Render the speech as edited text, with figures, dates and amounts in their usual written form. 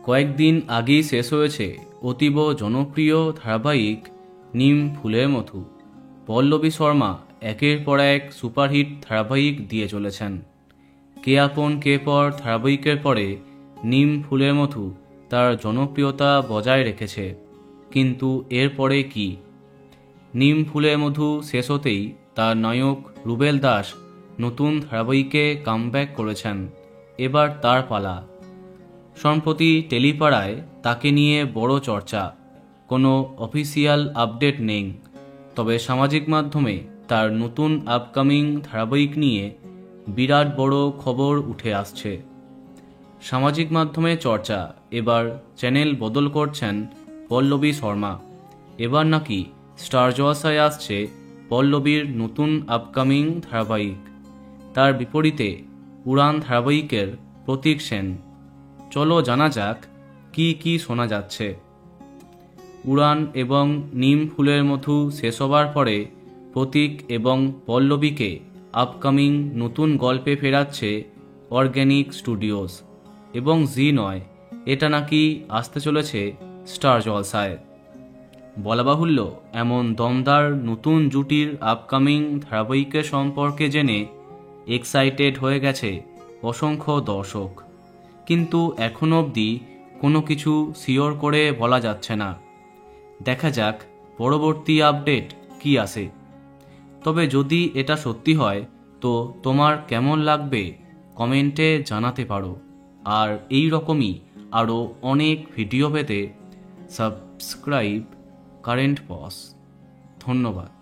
কয়েকদিন আগেই শেষ হয়েছে অতীব জনপ্রিয় ধারাবাহিক নিম ফুলের মধু। পল্লবী শর্মা একের পর এক সুপারহিট ধারাবাহিক দিয়ে চলেছেন। কে আপন কে পর ধারাবাহিকের পরে নিম ফুলের মধু তার জনপ্রিয়তা বজায় রেখেছে, কিন্তু এরপরে কি? নিম ফুলের মধু শেষ হতেই তার নায়ক রুবেল দাস নতুন ধারাবাহিকে কামব্যাক করেছেন। এবার তার পালা। সম্প্রতি টেলিপাড়ায় তাকে নিয়ে বড় চর্চা। কোনো অফিসিয়াল আপডেট নেই, তবে সামাজিক মাধ্যমে তার নতুন আপকামিং ধারাবাহিক নিয়ে বিরাট বড় খবর উঠে আসছে। সামাজিক মাধ্যমে চর্চা, এবার চ্যানেল বদল করছেন পল্লবী শর্মা। এবার নাকি স্টার জলসায় আসছে পল্লবীর নতুন আপকামিং ধারাবাহিক। তার বিপরীতে উড়ান ধারাবাহিকের প্রতীক সেন। চলো জানা যাক কি কি শোনা যাচ্ছে। উড়ান এবং নিম ফুলের মধু শেষ হবার পরে প্রতীক এবং পল্লবীকে আপকামিং নতুন গল্পে ফেরাচ্ছে অর্গ্যানিক স্টুডিওস এবং জি9। এটা নাকি আসতে চলেছে স্টার জলসায়। বলা বাহুল্য, এমন দমদার নতুন জুটির আপকামিং ধারাবাহিকের সম্পর্কে জেনে এক্সাইটেড হয়ে গেছে অসংখ্য দর্শক, কিন্তু এখনো অবধি কোনো কিছু শিওর করে বলা যাচ্ছে না। দেখা যাক পরবর্তী আপডেট কি আসে। তবে যদি এটা সত্যি হয় তো তোমার কেমন লাগবে কমেন্টে জানাতে পারো। আর এই রকমই আরও অনেক ভিডিও পেতে সাবস্ক্রাইব কারেন্ট পজ। ধন্যবাদ।